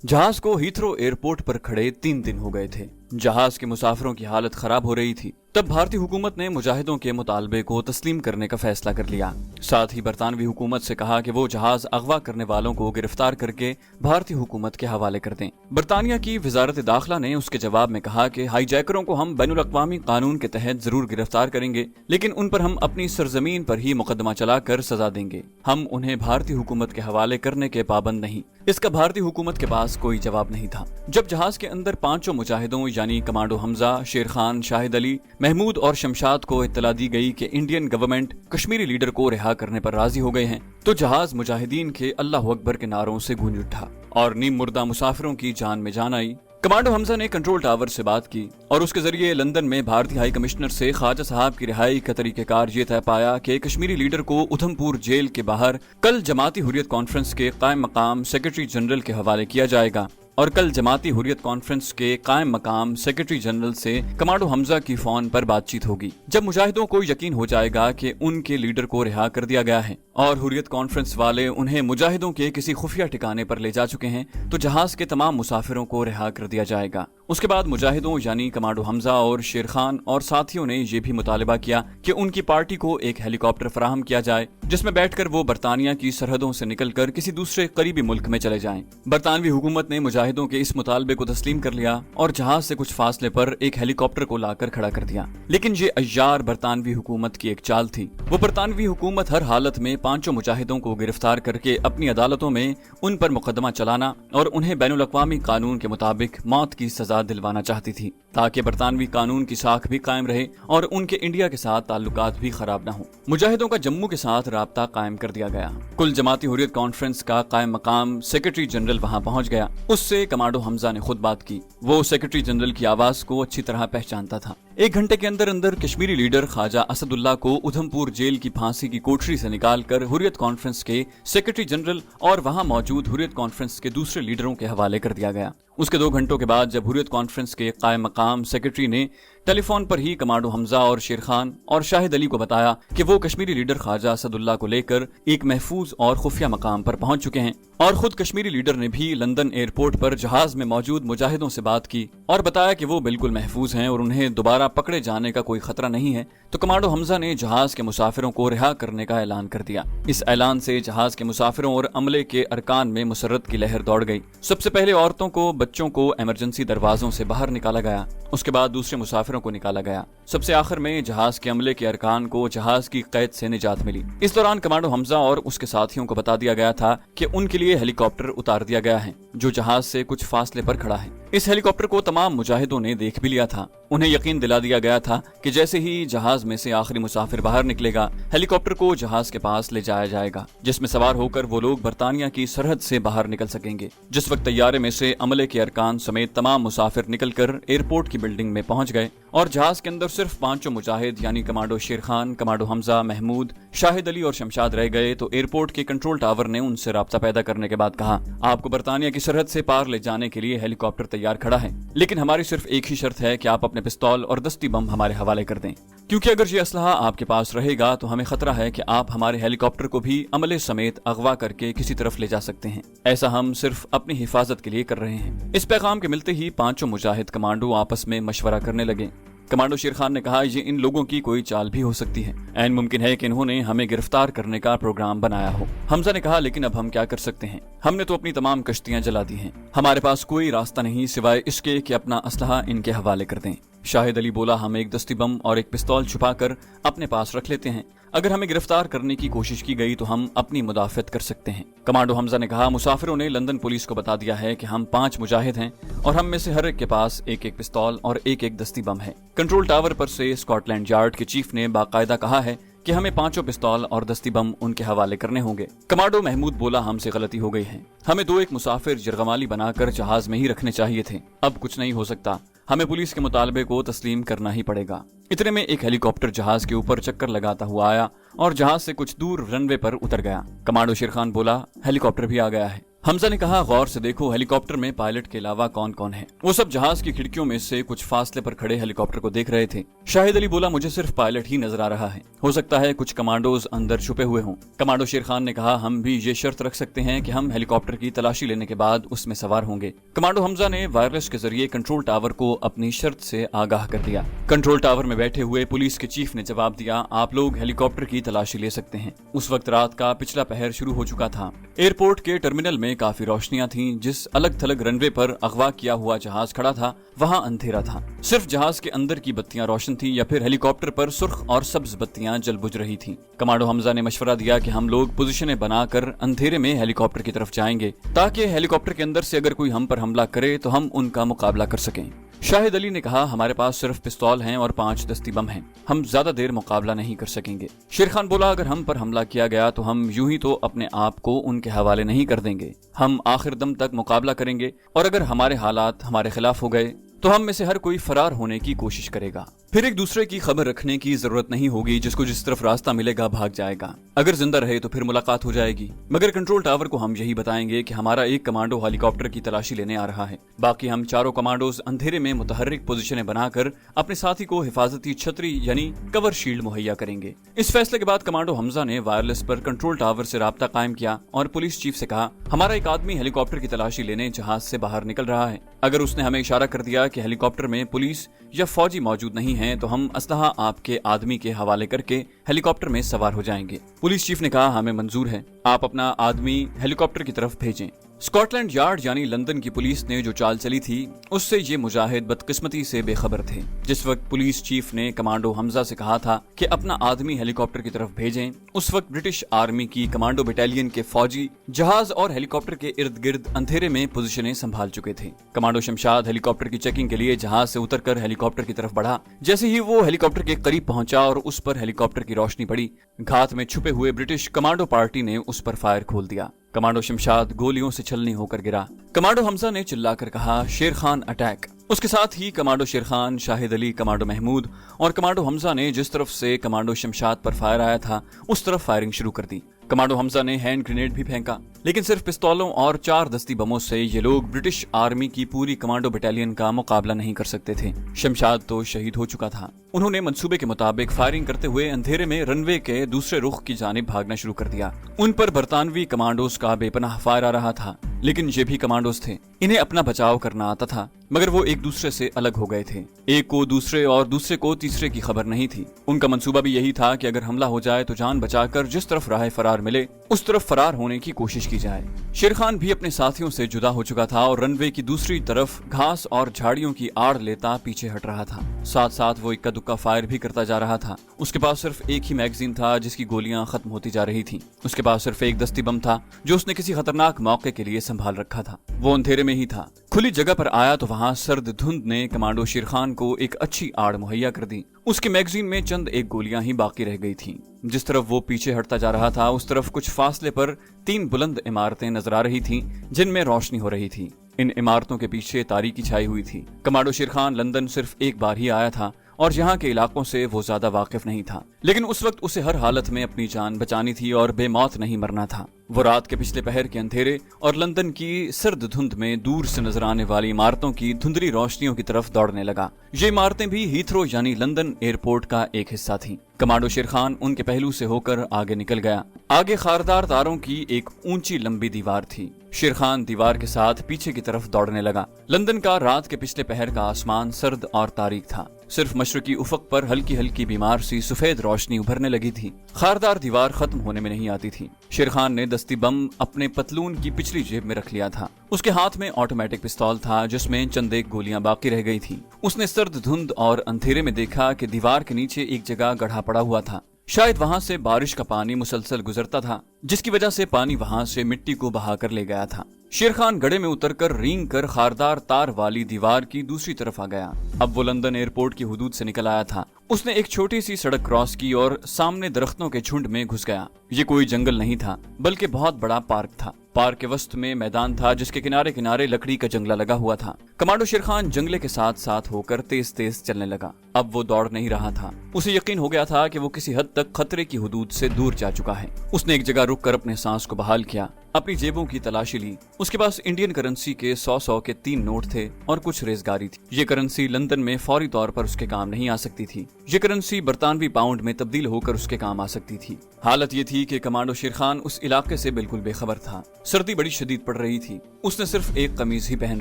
जहाज को Heathrow airport पर खड़े 3 दिन हो गए थे। जहाज के मुसाफिरों की हालत खराब हो रही थी। तब भारतीय हुकूमत ने मुजाहिदों के मुतालबे को तस्लीम करने का फैसला कर लिया। साथ ही बरतानवी हुकूमत से कहा कि वो जहाज अगवा करने वालों को गिरफ्तार करके भारतीय हुकूमत के हवाले कर दें। बरतानिया की वजारत दाखिला ने उसके जवाब में कहा कि हाईजैकरों को हम बैनुल अक़वामी कानून के तहत जरूर गिरफ्तार करेंगे, लेकिन उन पर हम अपनी सरजमीन पर ही मुकदमा चलाकर सजा देंगे। हम उन्हें भारतीय हुकूमत के हवाले करने के पाबंद नहीं। इसका भारतीय हुकूमत के पास कोई जवाब नहीं था। जब जहाज के अंदर 5 मुजाहिदों यानी कमांडो हमजा, शेर खान, शाहिद अली, महमूद और शमशाद को इत्तला दी गई कि इंडियन गवर्नमेंट कश्मीरी लीडर को रिहा करने पर राजी हो गए हैं, तो जहाज मुजाहिदीन के अल्लाह अकबर के नारों से गूंज उठा और नीम मुर्दा मुसाफिरों की जान में जान आई। कमांडो हमजा ने कंट्रोल टावर से बात की और उसके जरिए लंदन में भारतीय हाई कमिश्नर से ख्वाजा साहब की रिहाई का तरीक़ेकार ये तय पाया कि कश्मीरी लीडर को उधमपुर जेल के बाहर कल जमाती हुर्रियत कॉन्फ्रेंस के कायम मकाम सेक्रेटरी जनरल के हवाले किया जाएगा। और कल जमाती हुर्रियत कॉन्फ्रेंस के कायम मकाम सेक्रेटरी जनरल से कमांडो हमजा की फोन पर बातचीत होगी। जब मुजाहिदों को यकीन हो जाएगा कि उनके लीडर को रिहा कर दिया गया है और हुर्रियत कॉन्फ्रेंस वाले उन्हें मुजाहिदों के किसी खुफिया ठिकाने पर ले जा चुके हैं, तो जहाज के तमाम मुसाफिरों को रिहा कर दिया जाएगा। उसके बाद मुजाहिदों यानी कमांडो हमजा और शेर खान और साथियों ने यह भी मुतालिबा किया कि उनकी पार्टी को एक हेलीकॉप्टर फराहम किया जाए, जिसमें बैठकर वो बरतानिया की सरहदों से निकलकर किसी दूसरे करीबी मुल्क में चले जाएं। बरतानवी हुकूमत ने मुजाहिदों के इस मुतालबे को तस्लीम कर लिया और जहाज से कुछ फासले पर एक हेलीकॉप्टर को लाकर खड़ा कर दिया। लेकिन ये अय्यार बरतानवी हुकूमत की एक चाल थी। वो बरतानवी हुकूमत हर हालत में 5 मुजाहिदों को गिरफ्तार करके अपनी अदालतों में उन पर मुकदमा चलाना और उन्हें बैनुल अक़वामी कानून के मुताबिक मौत की सजा दिलवाना चाहती थी, ताकि बरतानवी कानून की साख भी कायम रहे और उनके इंडिया के साथ ताल्लुकात भी खराब न हो। मुजाहिदों का जम्मू के साथ राब्ता कायम कर दिया गया। कुल जमाती हुर्रियत कॉन्फ्रेंस का कायम मकाम सेक्रेटरी जनरल वहां पहुंच गया। उससे कमांडो हमजा ने खुद बात की। वो सेक्रेटरी जनरल की आवाज को अच्छी तरह पहचानता था। 1 घंटे के अंदर अंदर कश्मीरी लीडर ख्वाजा असदुल्ला को उधमपुर जेल की फांसी की कोठरी से निकालकर हुर्रियत कॉन्फ्रेंस के सेक्रेटरी जनरल और वहां मौजूद हुर्रियत कॉन्फ्रेंस के दूसरे लीडरों के हवाले कर दिया गया। उसके 2 घंटों के बाद जब हुर्रियत कॉन्फ्रेंस के कायम मकाम सेक्रेटरी ने टेलीफोन पर ही कमांडो हमजा और शेर खान और शाहिद अली को बताया कि वो कश्मीरी लीडर ख्वाजा असदुल्ला को लेकर एक महफूज और खुफिया मकाम पर पहुंच चुके हैं और खुद कश्मीरी लीडर ने भी लंदन एयरपोर्ट पर जहाज में मौजूद मुजाहिदों से बात की और बताया कि वो बिल्कुल महफूज हैं और उन्हें दोबारा पकड़े जाने का कोई खतरा नहीं है, तो कमांडो हमजा ने जहाज के मुसाफिरों को रिहा करने का ऐलान कर दिया। इस ऐलान से जहाज के मुसाफिरों और अमले के अरकान में मुसर्रत की लहर दौड़ गई। सबसे पहले औरतों को, बच्चों को इमरजेंसी दरवाजों से बाहर निकाला गया। उसके बाद दूसरे मुसाफिरों को निकाला गया। सबसे आखिर में जहाज के अमले के अरकान को जहाज की कैद से निजात मिली। इस दौरान कमांडो हमजा और उसके साथियों को बता दिया गया था कि उनके लिए हेलीकॉप्टर उतार दिया गया है, जो जहाज से कुछ फासले पर खड़ा है। इस हेलीकॉप्टर को तमाम मुजाहिदों ने देख भी लिया था। उन्हें यकीन दिला दिया गया था कि जैसे ही जहाज में से आखिरी मुसाफिर बाहर निकलेगा, हेलीकॉप्टर को जहाज के पास ले जाया जाएगा, जिसमें सवार होकर वो लोग बरतानिया की सरहद से बाहर निकल सकेंगे। जिस वक्त तैयारे में से अमले के अरकान समेत तमाम मुसाफिर निकलकर एयरपोर्ट की बिल्डिंग में पहुंच गए और जहाज के अंदर सिर्फ 5 मुजाहिद यानी कमांडो शेर खान, कमांडो हमजा, महमूद, शाहिद अली और शमशाद रह गए, तो एयरपोर्ट के कंट्रोल टावर ने उनसे राब्ता पैदा करने के बाद कहा, आपको बरतानिया की सरहद से पार ले जाने के लिए हेलीकॉप्टर तैयार खड़ा है, लेकिन हमारी सिर्फ एक ही शर्त है कि आप अपने पिस्तौल और दस्ती बम हमारे हवाले कर दें, क्योंकि अगर ये असलहा आपके पास रहेगा तो हमें खतरा है कि आप हमारे हेलीकॉप्टर को भी अमले समेत अगवा करके किसी तरफ ले जा सकते हैं। ऐसा हम सिर्फ अपनी हिफाजत के लिए कर रहे हैं। इस पैगाम के मिलते ही 5 मुजाहिद कमांडो आपस में मशवरा करने लगे। कमांडो शेर खान ने कहा, ये इन लोगों की कोई चाल भी हो सकती है। ऐन मुमकिन है कि इन्होंने हमें गिरफ्तार करने का प्रोग्राम बनाया हो। हमजा ने कहा, लेकिन अब हम क्या कर सकते हैं? हमने तो अपनी तमाम कश्तियां जला दी हैं। हमारे पास कोई रास्ता नहीं सिवाय इसके कि अपना असलहा इनके हवाले कर दें। शाहिद अली बोला, हम एक दस्ती बम और एक पिस्तौल छुपाकर अपने पास रख लेते हैं। अगर हमें गिरफ्तार करने की कोशिश की गई तो हम अपनी मुदाफियत कर सकते हैं। कमांडो हमजा ने कहा, मुसाफिरों ने लंदन पुलिस को बता दिया है कि हम 5 मुजाहिद हैं और हम में से हर एक के पास एक एक पिस्तौल और एक एक दस्ती बम है। कंट्रोल टावर पर से स्कॉटलैंड यार्ड के चीफ ने बाकायदा कहा है कि हमें 5 पिस्तौल और दस्ती बम उनके हवाले करने होंगे। कमांडो महमूद बोला, हमसे गलती हो गई है। हमें 2 मुसाफिर जरगमाली बनाकर जहाज में ही रखने चाहिए थे। अब कुछ नहीं हो सकता। हमें पुलिस के मुतालबे को तस्लीम करना ही पड़ेगा। इतने में एक हेलीकॉप्टर जहाज के ऊपर चक्कर लगाता हुआ आया और जहाज से कुछ दूर रनवे पर उतर गया। कमांडो शेर खान बोला, हेलीकॉप्टर भी आ गया है। حمزہ نے کہا غور سے دیکھو ہیلی کاپٹر میں پائلٹ کے علاوہ کون کون ہے۔ وہ سب جہاز کی کھڑکیوں میں سے کچھ فاصلے پر کھڑے ہیلی کاپٹر کو دیکھ رہے تھے۔ شاہد علی بولا مجھے صرف پائلٹ ہی نظر آ رہا ہے، ہو سکتا ہے کچھ کمانڈوز اندر چھپے ہوئے ہوں۔ کمانڈو شیر خان نے کہا ہم بھی یہ شرط رکھ سکتے ہیں کہ ہم ہیلی کاپٹر کی تلاشی لینے کے بعد اس میں سوار ہوں گے۔ کمانڈو حمزہ نے وائرلیس کے ذریعے کنٹرول ٹاور کو اپنی شرط سے آگاہ کر دیا۔ کنٹرول ٹاور میں بیٹھے ہوئے پولیس کے چیف نے جواب دیا آپ لوگ ہیلی کاپٹر کی تلاشی لے سکتے ہیں۔ اس وقت رات کا پچھلا پہر شروع ہو چکا تھا۔ ایئرپورٹ کے ٹرمینل میں کافی روشنیاں تھیں۔ جس الگ تھلگ رن وے پر اغوا کیا ہوا جہاز کھڑا تھا وہاں اندھیرا تھا، صرف جہاز کے اندر کی بتیاں روشن تھیں یا پھر ہیلی کاپٹر پر سرخ اور سبز بتیاں جل بجھ رہی تھیں۔ کمانڈو حمزہ نے مشورہ دیا کہ ہم لوگ پوزیشنیں بنا کر اندھیرے میں ہیلی کاپٹر کی طرف جائیں گے تاکہ ہیلی کاپٹر کے اندر سے اگر کوئی ہم پر حملہ کرے تو ہم ان کا مقابلہ کر سکیں۔ شاہد علی نے کہا ہمارے پاس صرف پستول ہیں اور 5 دستی بم ہیں، ہم زیادہ دیر مقابلہ نہیں کر سکیں گے۔ شیر خان بولا اگر ہم پر حملہ کیا گیا تو ہم یوں ہی تو اپنے آپ کو ان کے حوالے نہیں کر دیں گے، ہم آخر دم تک مقابلہ کریں گے اور اگر ہمارے حالات ہمارے خلاف ہو گئے تو ہم میں سے ہر کوئی فرار ہونے کی کوشش کرے گا۔ پھر ایک دوسرے کی خبر رکھنے کی ضرورت نہیں ہوگی، جس کو جس طرف راستہ ملے گا بھاگ جائے گا، اگر زندہ رہے تو پھر ملاقات ہو جائے گی۔ مگر کنٹرول ٹاور کو ہم یہی بتائیں گے کہ ہمارا ایک کمانڈو ہیلی کاپٹر کی تلاشی لینے آ رہا ہے، باقی ہم چاروں کمانڈوز اندھیرے میں متحرک پوزیشنیں بنا کر اپنے ساتھی کو حفاظتی چھتری یعنی کور شیلڈ مہیا کریں گے۔ اس فیصلے کے بعد کمانڈو حمزہ نے وائرلیس پر کنٹرول ٹاور سے رابطہ قائم کیا اور پولیس چیف سے کہا ہمارا ایک آدمی ہیلی کاپٹر کی تلاشی لینے جہاز سے باہر نکل رہا ہے، اگر اس نے ہمیں اشارہ کر دیا کہ ہیلی کاپٹر میں پولیس یا فوجی موجود نہیں ہیں تو ہم اسلحہ آپ کے آدمی کے حوالے کر کے ہیلی کاپٹر میں سوار ہو جائیں گے۔ پولیس چیف نے کہا ہمیں منظور ہے، آپ اپنا آدمی ہیلی کاپٹر کی طرف بھیجیں۔ اسکاٹ لینڈ یارڈ یعنی لندن کی پولیس نے جو چال چلی تھی اس سے یہ مجاہد بدقسمتی سے بے خبر تھے۔ جس وقت پولیس چیف نے کمانڈو حمزہ سے کہا تھا کہ اپنا آدمی ہیلی کاپٹر کی طرف بھیجیں، اس وقت برٹش آرمی کی کمانڈو بٹالین کے فوجی جہاز اور ہیلی کاپٹر کے ارد گرد اندھیرے میں پوزیشنیں سنبھال چکے تھے۔ کمانڈو شمشاد ہیلی کاپٹر کی چیکنگ کے لیے جہاز سے اتر کر ہیلی کاپٹر کی طرف بڑھا۔ جیسے ہی وہ ہیلی کاپٹر کے قریب پہنچا اور اس پر ہیلی کاپٹر کی روشنی پڑی، گھات میں چھپے ہوئے برٹش کمانڈو پارٹی نے اس پر فائر کھول دیا۔ کمانڈو شمشاد گولیوں سے چھلنی ہو کر گرا۔ کمانڈو حمزہ نے چلا کر کہا شیر خان اٹیک۔ اس کے ساتھ ہی کمانڈو شیر خان، شاہد علی، کمانڈو محمود اور کمانڈو حمزہ نے جس طرف سے کمانڈو شمشاد پر فائر آیا تھا اس طرف فائرنگ شروع کر دی۔ کمانڈو حمزہ نے ہینڈ گرینیڈ بھی پھینکا، لیکن صرف پستولوں اور 4 دستی بموں سے یہ لوگ برٹش آرمی کی پوری کمانڈو بٹالین کا مقابلہ نہیں کر سکتے تھے۔ شمشاد تو شہید ہو چکا تھا۔ انہوں نے منصوبے کے مطابق فائرنگ کرتے ہوئے اندھیرے میں رن وے کے دوسرے رخ کی جانب بھاگنا شروع کر دیا۔ ان پر برطانوی کمانڈوز کا بے پناہ فائر آ رہا تھا، لیکن یہ بھی کمانڈوز تھے، انہیں اپنا بچاؤ کرنا آتا تھا، مگر وہ ایک دوسرے سے الگ ہو گئے تھے۔ ایک کو دوسرے اور دوسرے کو تیسرے کی خبر نہیں تھی۔ ان کا منصوبہ بھی یہی تھا کہ اگر حملہ ہو جائے تو جان بچا کر جس طرف راہ فرار ملے اس طرف فرار ہونے کی کوشش کی جائے۔ شیر خان بھی اپنے ساتھیوں سے جدا ہو چکا تھا اور رن وے کی دوسری طرف گھاس اور جھاڑیوں کی آڑ لیتا پیچھے ہٹ رہا تھا۔ ساتھ ساتھ وہ اکا دکا فائر بھی کرتا جا رہا تھا۔ اس کے پاس صرف ایک ہی میگزین تھا جس کی گولیاں ختم ہوتی جا رہی تھیں۔ اس کے پاس صرف ایک دستی بم تھا جو اس نے کسی خطرناک موقع کے لیے سنبھال رکھا تھا۔ وہ اندھیرے میں ہی تھا۔ کھلی جگہ پر آیا تو وہاں سرد دھند نے کمانڈو شیر خان کو ایک اچھی آڑ مہیا کر دی۔ اس کے میگزین میں چند ایک گولیاں ہی باقی رہ گئی تھیں۔ جس طرف وہ پیچھے ہٹتا جا رہا تھا اس طرف کچھ فاصلے پر 3 بلند عمارتیں نظر آ رہی تھیں جن میں روشنی ہو رہی تھی۔ ان عمارتوں کے پیچھے تاریکی چھائی ہوئی تھی۔ کمانڈو شیر خان لندن صرف ایک بار ہی آیا تھا اور یہاں کے علاقوں سے وہ زیادہ واقف نہیں تھا، لیکن اس وقت اسے ہر حالت میں اپنی جان بچانی تھی اور بے موت نہیں مرنا تھا۔ وہ رات کے پچھلے پہر کے اندھیرے اور لندن کی سرد دھند میں دور سے نظر آنے والی عمارتوں کی دھندلی روشنیوں کی طرف دوڑنے لگا۔ یہ عمارتیں بھی ہیتھرو یعنی لندن ایئرپورٹ کا ایک حصہ تھیں۔ کمانڈو شیر خان ان کے پہلو سے ہو کر آگے نکل گیا۔ آگے خاردار تاروں کی ایک اونچی لمبی دیوار تھی۔ شیر خان دیوار کے ساتھ پیچھے کی طرف دوڑنے لگا۔ لندن کا رات کے پچھلے پہر کا آسمان سرد اور تاریک تھا۔ صرف مشرقی افق پر ہلکی ہلکی بیمار سی سفید روشنی ابھرنے لگی تھی۔ خاردار دیوار ختم ہونے میں نہیں آتی تھی۔ شیر خان نے دستی بم اپنے پتلون کی پچھلی جیب میں رکھ لیا تھا۔ اس کے ہاتھ میں آٹومیٹک پستول تھا جس میں چند ایک گولیاں باقی رہ گئی تھیں۔ اس نے سرد دھند اور اندھیرے میں دیکھا کہ دیوار کے نیچے ایک جگہ گڑھا پڑا ہوا تھا۔ شاید وہاں سے بارش کا پانی مسلسل گزرتا تھا جس کی وجہ سے پانی وہاں سے مٹی کو بہا کر لے گیا تھا۔ شیر خان گڑھے میں اتر کر رینگ کر خاردار تار والی دیوار کی دوسری طرف آ گیا۔ اب وہ لندن ایئرپورٹ کی حدود سے نکل آیا تھا۔ اس نے ایک چھوٹی سی سڑک کراس کی اور سامنے درختوں کے جھنڈ میں گھس گیا۔ یہ کوئی جنگل نہیں تھا بلکہ بہت بڑا پارک تھا۔ پارک کے وسط میں میدان تھا جس کے کنارے کنارے لکڑی کا جنگلہ لگا ہوا تھا۔ کمانڈو شیر خان جنگلے کے ساتھ ساتھ ہو کر تیز تیز چلنے لگا۔ اب وہ دوڑ نہیں رہا تھا۔ اسے یقین ہو گیا تھا کہ وہ کسی حد تک خطرے کی حدود سے دور جا چکا ہے۔ اس نے ایک جگہ رک کر اپنے سانس کو بحال کیا۔ अपनी जेबों की तलाशी ली। उसके पास इंडियन करेंसी के 100 के 3 नोट थे और कुछ रेजगारी थी। ये करेंसी लंदन में फौरी तौर पर उसके काम नहीं आ सकती थी। ये करेंसी बरतानवी पाउंड में तब्दील होकर उसके काम आ सकती थी। हालत ये थी कि कमांडो शेर खान उस इलाके से बिल्कुल बेखबर था। सर्दी बड़ी शदीद पड़ रही थी। उसने सिर्फ एक कमीज ही पहन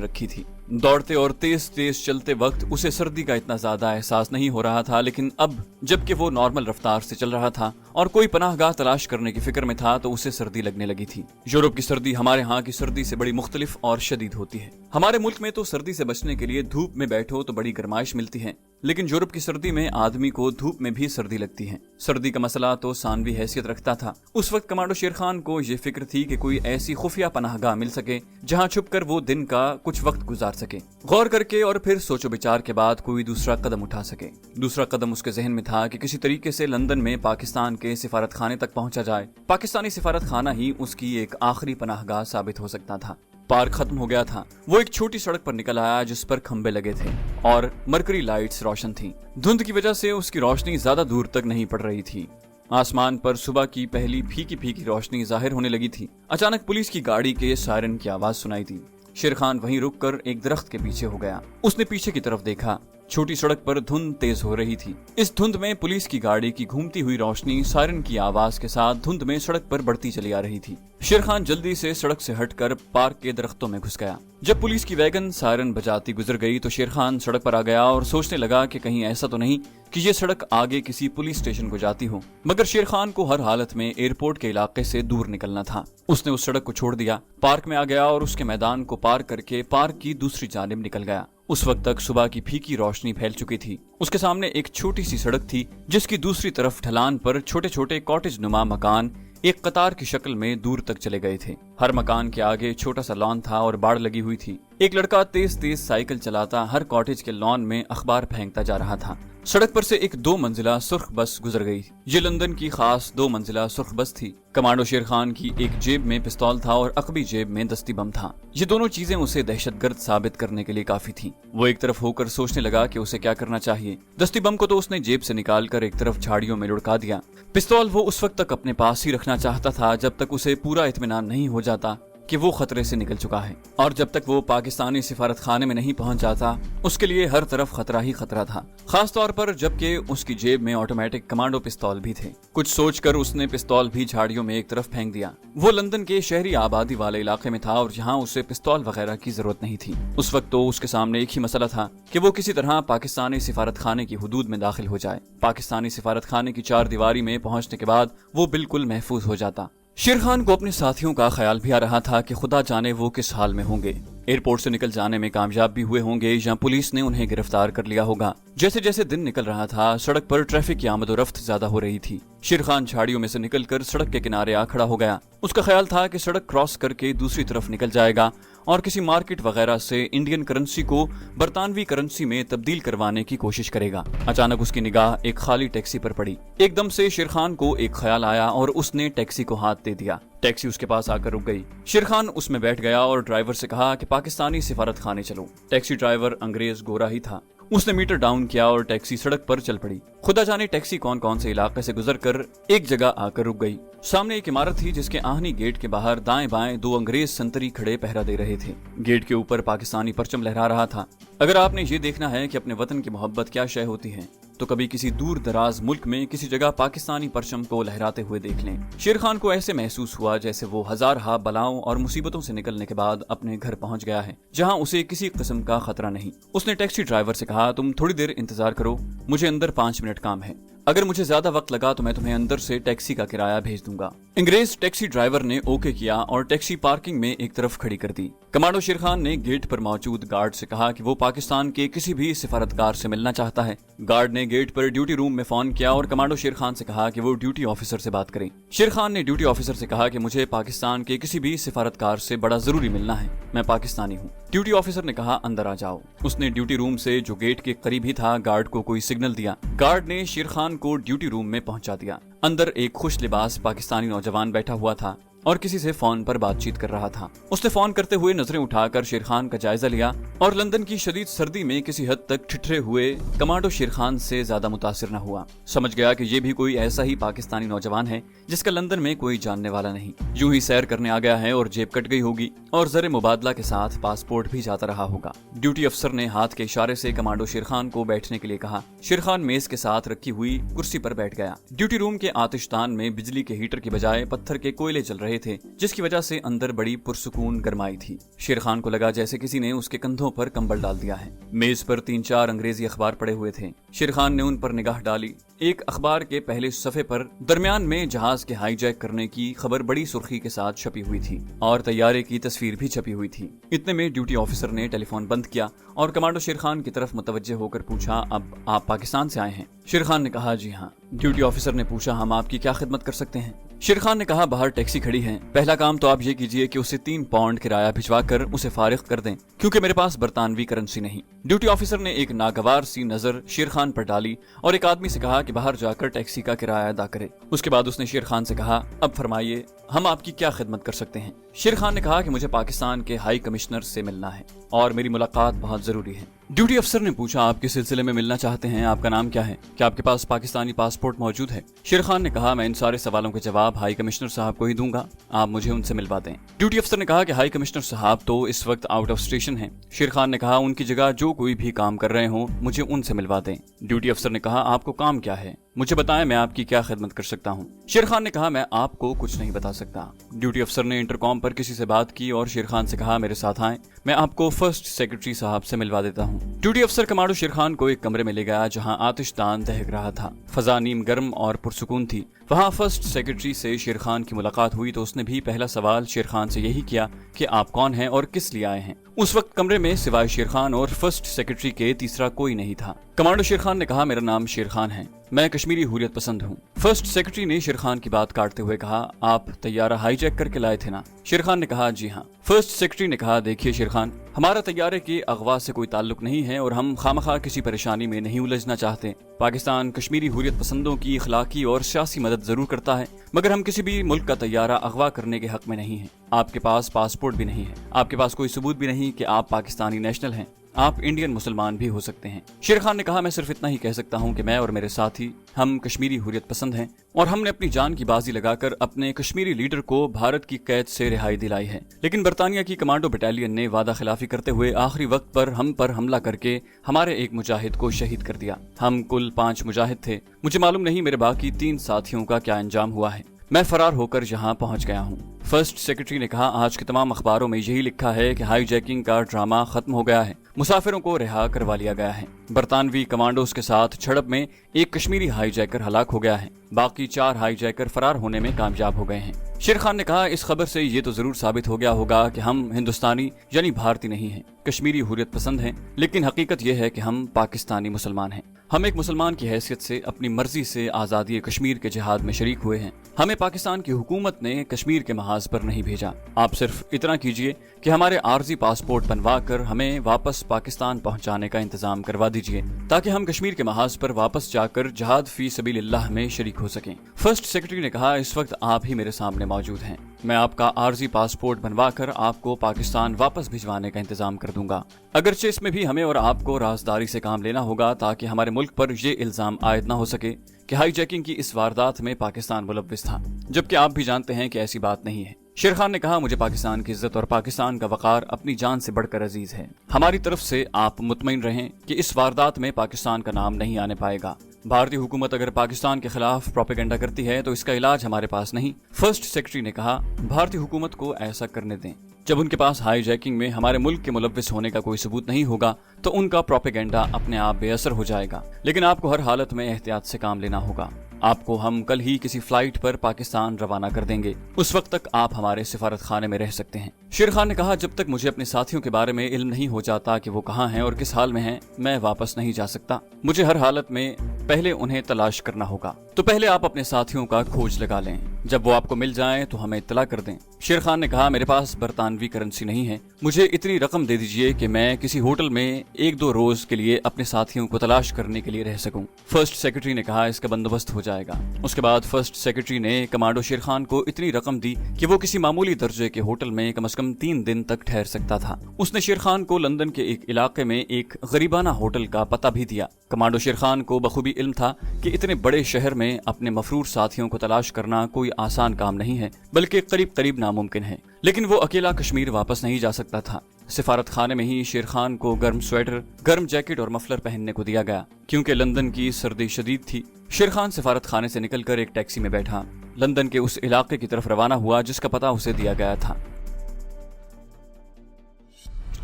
रखी थी। दौड़ते और तेज तेज चलते वक्त उसे सर्दी का इतना ज्यादा एहसास नहीं हो रहा था, लेकिन अब जबकि वो नॉर्मल रफ्तार से चल रहा था और कोई पनाहगाह तलाश करने की फिक्र में था, तो उसे सर्दी लगने लगी थी। यूरोप की सर्दी हमारे यहाँ की सर्दी से बड़ी मुख्तलिफ और शदीद होती है। हमारे मुल्क में तो सर्दी से बचने के लिए धूप में बैठो तो बड़ी गर्माइश मिलती है, लेकिन यूरोप की सर्दी में आदमी को धूप में भी सर्दी लगती है। सर्दी का मसला तो सानवी हैसियत रखता था। उस वक्त कमांडो शेर खान को ये फिक्र थी कि कोई ऐसी खुफिया पनाहगाह मिल सके जहाँ छुपकर वो दिन का कुछ वक्त गुजार सके। गौर करके और फिर सोचो विचार के बाद कोई दूसरा कदम उठा सके। दूसरा कदम उसके जहन में था कि किसी तरीके से लंदन में पाकिस्तान के सिफारत खाने तक पहुंचा जाए। पाकिस्तानी सिफारत खाना ही उसकी एक आखिरी पनाहगाह साबित हो सकता था। पार्क खत्म हो गया था। वो एक छोटी सड़क पर निकल आया जिस पर खंबे लगे थे और मरकरी लाइट्स रोशन थीं। धुंध की वजह से उसकी रोशनी ज्यादा दूर तक नहीं पड़ रही थी। आसमान पर सुबह की पहली फीकी फीकी रोशनी जाहिर होने लगी थी। अचानक पुलिस की गाड़ी के सायरन की आवाज सुनाई दी। शेर खान वहीं रुककर एक दरख्त के पीछे हो गया। उसने पीछे की तरफ देखा। छोटी सड़क पर धुंध तेज हो रही थी। इस धुंध में पुलिस की गाड़ी की घूमती हुई रोशनी सायरन की आवाज के साथ धुंध में सड़क पर बढ़ती चली आ रही थी। शेर खान जल्दी से सड़क से हटकर पार्क के दरख्तों में घुस गया। जब पुलिस की वैगन सायरन बजाती गुजर गई तो शेर खान सड़क पर आ गया और सोचने लगा कि कहीं ऐसा तो नहीं कि ये सड़क आगे किसी पुलिस स्टेशन को जाती हो। मगर शेर खान को हर हालत में एयरपोर्ट के इलाके से दूर निकलना था। उसने उस सड़क को छोड़ दिया, पार्क में आ गया और उसके मैदान को पार करके पार्क की दूसरी जानिब निकल गया। उस वक्त तक सुबह की फीकी रोशनी फैल चुकी थी। उसके सामने एक छोटी सी सड़क थी जिसकी दूसरी तरफ ढलान पर छोटे छोटे कॉटेज नुमा मकान एक कतार की शक्ल में दूर तक चले गए थे। हर मकान के आगे छोटा सा लॉन था और बाड़ लगी हुई थी। एक लड़का तेज तेज साइकिल चलाता हर कॉटेज के लॉन में अखबार फेंकता जा रहा था। सड़क पर से एक 2 मंजिला सुर्ख बस गुजर गई। ये लंदन की खास 2 मंजिला सुर्ख बस थी। कमांडो शेर खान की एक जेब में पिस्तौल था और अकबी जेब में दस्ती बम था। ये दोनों चीजें उसे दहशतगर्द साबित करने के लिए काफी थीं। वो एक तरफ होकर सोचने लगा कि उसे क्या करना चाहिए। दस्ती बम को तो उसने जेब से निकालकर एक तरफ झाड़ियों में लुढ़का दिया। पिस्तौल वो उस वक्त तक अपने पास ही रखना चाहता था जब तक उसे पूरा इत्मीनान नहीं हो जाता कि वो खतरे से निकल चुका है, और जब तक वो पाकिस्तानी सिफारत खाने में नहीं पहुंच जाता उसके लिए हर तरफ खतरा ही खतरा था। खास तौर पर जबकि उसकी जेब में ऑटोमेटिक कमांडो पिस्तौल भी थे। कुछ सोचकर उसने पिस्तौल भी झाड़ियों में एक तरफ फेंक दिया। वो लंदन के शहरी आबादी वाले इलाके में था और यहाँ उसे पिस्तौल वगैरह की जरूरत नहीं थी। उस वक्त तो उसके सामने एक ही मसला था कि वो किसी तरह पाकिस्तानी सिफारत खाने की हुदूद में दाखिल हो जाए। पाकिस्तानी सिफारत खाने की 4 दीवारी में पहुंचने के बाद वो बिल्कुल महफूज हो जाता। शेर खान को अपने साथियों का ख्याल भी आ रहा था कि खुदा जाने वो किस हाल में होंगे। एयरपोर्ट से निकल जाने में कामयाब भी हुए होंगे या पुलिस ने उन्हें गिरफ्तार कर लिया होगा। जैसे जैसे दिन निकल रहा था सड़क पर ट्रैफिक की आमदोरफ्त ज्यादा हो रही थी। शेर खान झाड़ियों में से निकलकर सड़क के किनारे आ खड़ा हो गया। उसका ख्याल था कि सड़क क्रॉस करके दूसरी तरफ निकल जाएगा और किसी मार्केट वगैरह से इंडियन करेंसी को बरतानवी करेंसी में तब्दील करवाने की कोशिश करेगा। अचानक उसकी निगाह एक खाली टैक्सी पर पड़ी। एकदम से शेर खान को एक ख्याल आया और उसने टैक्सी को हाथ दे दिया। टैक्सी उसके पास आकर रुक गई। शेर खान उसमें बैठ गया और ड्राइवर से कहा कि पाकिस्तानी सिफारत खाने चलो। टैक्सी ड्राइवर अंग्रेज गोरा ही था। उसने मीटर डाउन किया और टैक्सी सड़क पर चल पड़ी। खुदा जाने टैक्सी कौन कौन से इलाके से गुजरकर एक जगह आकर रुक गई। सामने एक इमारत थी जिसके आहनी गेट के बाहर दाएं बाएं 2 अंग्रेज संतरी खड़े पहरा दे रहे थे। गेट के ऊपर पाकिस्तानी परचम लहरा रहा था। अगर आपने ये देखना है कि अपने वतन की मोहब्बत क्या शय होती है तो कभी किसी दूर दराज मुल्क में किसी जगह पाकिस्तानी परचम को लहराते हुए देख लें। शेर खान को ऐसे महसूस हुआ जैसे वो हजार हा बलाओं और मुसीबतों से निकलने के बाद अपने घर पहुंच गया है जहां उसे किसी किस्म का खतरा नहीं। उसने टैक्सी ड्राइवर से कहा, तुम थोड़ी देर इंतजार करो, मुझे अंदर 5 मिनट काम है। अगर मुझे ज्यादा वक्त लगा तो मैं तुम्हें अंदर से टैक्सी का किराया भेज दूंगा। अंग्रेज टैक्सी ड्राइवर ने ओके किया और टैक्सी पार्किंग में एक तरफ खड़ी कर दी। कमांडो शेर खान ने गेट पर मौजूद गार्ड से कहा कि वो पाकिस्तान के किसी भी सिफारतकार से मिलना चाहता है। गार्ड ने गेट पर ड्यूटी रूम में फोन किया और कमांडो शेर खान से कहा कि वो ड्यूटी ऑफिसर से बात करें। शेर खान ने ड्यूटी ऑफिसर से कहा कि मुझे पाकिस्तान के किसी भी सिफारतकार से बड़ा जरूरी मिलना है, मैं पाकिस्तानी हूँ। ड्यूटी ऑफिसर ने कहा, अंदर आ जाओ। उसने ड्यूटी रूम से जो गेट के करीब ही था गार्ड को कोई सिग्नल दिया। गार्ड ने शेर खान को ड्यूटी रूम में पहुंचा दिया। अंदर एक खुश लिबास पाकिस्तानी नौजवान बैठा हुआ था। और किसी से फोन पर बातचीत कर रहा था। उसने फोन करते हुए नजरें उठाकर शेर खान का जायजा लिया और लंदन की शदीद सर्दी में किसी हद तक ठिठुरे हुए कमांडो शेर खान से ज्यादा मुतासिर न हुआ। समझ गया कि ये भी कोई ऐसा ही पाकिस्तानी नौजवान है जिसका लंदन में कोई जानने वाला नहीं, यूं ही सैर करने आ गया है और जेब कट गई होगी और जरे मुबादला के साथ पासपोर्ट भी जाता रहा होगा। ड्यूटी अफसर ने हाथ के इशारे से कमांडो शेर खान को बैठने के लिए कहा। शेर खान मेज के साथ रखी हुई कुर्सी पर बैठ गया। ड्यूटी रूम के आतिशदान में बिजली के हीटर की बजाय पत्थर के कोयले जल रहे थे, जिसकी वजह से अंदर बड़ी पुरसुकून गरमाई थी। शेर खान को लगा जैसे किसी ने उसके कंधों पर कंबल डाल दिया है। मेज पर 3-4 अंग्रेजी अखबार पड़े हुए थे। शेर खान ने उन पर निगाह डाली। एक अखबार के पहले सफे पर दरमियान में जहाज के हाईजैक करने की खबर बड़ी सुर्खी के साथ छपी हुई थी और तैयारे की तस्वीर भी छपी हुई थी। इतने में ड्यूटी ऑफिसर ने टेलीफोन बंद किया और कमांडो शेर खान की तरफ मुतवज्जे होकर पूछा, अब आप पाकिस्तान से आए हैं? शेर खान ने कहा, जी हाँ। ड्यूटी ऑफिसर ने पूछा, हम आपकी क्या खिदमत कर सकते हैं? शेर खान ने कहा, बाहर टैक्सी खड़ी है, पहला काम तो आप ये कीजिए कि उसे 3 पाउंड किराया भिजवा कर उसे फारिग कर दें, क्योंकि मेरे पास बरतानवी करेंसी नहीं। ड्यूटी ऑफिसर ने एक नागवार सी नजर शेर खान पर डाली और एक आदमी से कहा कि बाहर जाकर टैक्सी का किराया अदा करे। उसके बाद उसने शेर खान से कहा, अब फरमाइए हम आपकी क्या खिदमत कर सकते हैं? शेर खान ने कहा कि मुझे पाकिस्तान के हाई कमिश्नर से मिलना है और मेरी मुलाकात बहुत जरूरी है। ड्यूटी अफसर ने पूछा, आप किस सिलसिले में मिलना चाहते हैं? आपका नाम क्या है? क्या आपके पास पाकिस्तानी पासपोर्ट मौजूद है? शेर खान ने कहा, मैं इन सारे सवालों के जवाब हाई कमिश्नर साहब को ही दूंगा, आप मुझे उनसे मिलवा दें। ड्यूटी अफसर ने कहा कि हाई कमिश्नर साहब तो इस वक्त आउट ऑफ स्टेशन हैं। शेर खान ने कहा, उनकी जगह जो कोई भी काम कर रहे हो मुझे उनसे मिलवा दें। ड्यूटी अफसर ने कहा, आपको काम क्या है? मुझे बताएं, मैं आपकी क्या खिदमत कर सकता हूँ? शेर खान ने कहा, मैं आपको कुछ नहीं बता सकता। ड्यूटी अफसर ने इंटरकॉम पर किसी से बात की और शेर खान से कहा, मेरे साथ आएं, मैं आपको फर्स्ट सेक्रेटरी साहब से मिलवा देता हूँ। ड्यूटी अफसर कमांडो शेर खान को एक कमरे में ले गया जहाँ आतिशदान दहक रहा था। फजा नीम गर्म और पुरसुकून थी। वहाँ फर्स्ट सेक्रेटरी से शेर खान की मुलाकात हुई तो उसने भी पहला सवाल शेर खान से यही किया कि आप कौन हैं और किस लिए आए हैं। उस वक्त कमरे में सिवाय शेर खान और फर्स्ट सेक्रेटरी के तीसरा कोई नहीं था। कमांडो शेर खान ने कहा, मेरा नाम शेर खान है, मैं कश्मीरी हुर्रियत पसंद हूँ। फर्स्ट सेक्रेटरी ने शेर खान की बात काटते हुए कहा, आप तैयारा हाईजैक करके लाए थे ना? शेर खान ने कहा, जी हाँ। फर्स्ट सेक्रेटरी ने कहा, देखिए शेर खान, हमारा तैयारे के अगवा से कोई ताल्लुक नहीं है और हम खामखा किसी परेशानी में नहीं उलझना चाहते। पाकिस्तान कश्मीरी हुर्रियत पसंदों की इखलाकी और सियासी मदद जरूर करता है, मगर हम किसी भी मुल्क का तैयारा अगवा करने के हक में नहीं है। आपके पास पासपोर्ट भी नहीं है, आपके पास कोई सबूत भी नहीं कि आप पाकिस्तानी नेशनल हैं, आप इंडियन मुसलमान भी हो सकते हैं। शेर खान ने कहा, मैं सिर्फ इतना ही कह सकता हूँ कि मैं और मेरे साथी हम कश्मीरी हुर्रियत पसंद हैं और हमने अपनी जान की बाजी लगाकर अपने कश्मीरी लीडर को भारत की कैद से रिहाई दिलाई है, लेकिन बरतानिया की कमांडो बटालियन ने वादा खिलाफी करते हुए आखिरी वक्त पर हम पर हमला करके हमारे एक मुजाहिद को शहीद कर दिया। हम कुल 5 मुजाहिद थे। मुझे मालूम नहीं मेरे बाकी 3 साथियों का क्या अंजाम हुआ है। मैं फरार होकर यहाँ पहुँच गया हूँ। फर्स्ट सेक्रेटरी ने कहा, आज के तमाम अखबारों में यही लिखा है कि हाईजैकिंग का ड्रामा खत्म हो गया है, मुसाफिरों को रिहा करवा लिया गया है। बरतानवी कमांडोज के साथ झड़प में एक कश्मीरी हाईजैकर हलाक हो गया है, बाकी 4 हाईजैकर फरार होने में कामयाब हो गए हैं। शेर खान ने कहा, इस खबर से ये तो जरूर साबित हो गया होगा कि हम हिंदुस्तानी यानी भारतीय नहीं हैं, कश्मीरी हुर्रियत पसंद हैं, लेकिन हकीकत यह है कि हम पाकिस्तानी मुसलमान हैं। हम एक मुसलमान की हैसियत से अपनी मर्जी से आज़ादी कश्मीर के जिहाद में शरीक हुए हैं। हमें पाकिस्तान की हुकूमत ने कश्मीर के महाज पर नहीं भेजा। आप सिर्फ इतना कीजिए कि हमारे आर्जी पासपोर्ट बनवा कर हमें वापस पाकिस्तान पहुंचाने का इंतजाम करवा दीजिए, ताकि हम कश्मीर के महाज पर वापस जाकर जिहाद फी सबीलिल्लाह में शरीक हो सकें। फर्स्ट सेक्रेटरी ने कहा, इस वक्त आप ही मेरे सामने मौजूद हैं, मैं आपका आर्जी पासपोर्ट बनवा कर आपको पाकिस्तान वापस भिजवाने का इंतजाम कर दूंगा। अगरचे इसमें भी हमें और आपको राजदारी से काम लेना होगा, ताकि हमारे मुल्क पर ये इल्जाम आयद न हो सके कि हाईजैकिंग की इस वारदात में पाकिस्तान मुलव्विस था, जबकि आप भी जानते हैं कि ऐसी बात नहीं है। शेर खान ने कहा, मुझे पाकिस्तान की इज्जत और पाकिस्तान का वकार अपनी जान से बढ़कर अजीज है। हमारी तरफ से आप मुतमईन रहें कि इस वारदात में पाकिस्तान का नाम नहीं आने पाएगा। भारतीय हुकूमत अगर पाकिस्तान के खिलाफ प्रोपेगेंडा करती है तो इसका इलाज हमारे पास नहीं। फर्स्ट सेक्रेटरी ने कहा, भारतीय हुकूमत को ऐसा करने दें। जब उनके पास हाईजैकिंग में हमारे मुल्क के मुलव्विस होने का कोई सबूत नहीं होगा तो उनका प्रोपेगेंडा अपने आप बेअसर हो जाएगा, लेकिन आपको हर हालत में एहतियात से काम लेना होगा। आपको हम कल ही किसी फ्लाइट पर पाकिस्तान रवाना कर देंगे, उस वक्त तक आप हमारे सिफारत खाने में रह सकते हैं। शेर खान ने कहा, जब तक मुझे अपने साथियों के बारे में इल्म नहीं हो जाता कि वो कहाँ हैं और किस हाल में हैं, मैं वापस नहीं जा सकता। मुझे हर हालत में पहले उन्हें तलाश करना होगा, तो पहले आप अपने साथियों का खोज लगा लें। जब वो आपको मिल जाएं तो हमें इत्तला कर दें। शेर खान ने कहा, मेरे पास बरतानवी करेंसी नहीं है, मुझे इतनी रकम दे दीजिए कि मैं किसी होटल में 1-2 रोज के लिए अपने साथियों को तलाश करने के लिए रह सकूं। फर्स्ट सेक्रेटरी ने कहा, इसका बंदोबस्त हो जाएगा। उसके बाद फर्स्ट सेक्रेटरी ने कमांडो शेर खान को इतनी रकम दी कि वो किसी मामूली दर्जे के होटल में कम से कम 3 दिन तक ठहर सकता था। उसने शेर खान को लंदन के एक इलाके में एक गरीबाना होटल का पता भी दिया। कमांडो शेर खान को बखूबी इल्म था कि इतने बड़े शहर में अपने मफरूर साथियों को तलाश करना कोई आसान काम नहीं है, बल्कि करीब करीब नामुमकिन है। लेकिन वो अकेला कश्मीर वापस नहीं जा सकता था। सिफारत खाने में ही शेर खान को गर्म स्वेटर, गर्म जैकेट और मफलर पहनने को दिया गया, क्योंकि लंदन की सर्दी शदीद थी। शेर खान सिफारत खाने से निकलकर एक टैक्सी में बैठा, लंदन के उस इलाके की तरफ रवाना हुआ जिसका पता उसे दिया गया था।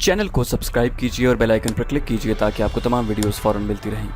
चैनल को सब्सक्राइब कीजिए और बेल आइकन पर क्लिक कीजिए ताकि आपको तमाम वीडियोस फौरन मिलती रहें।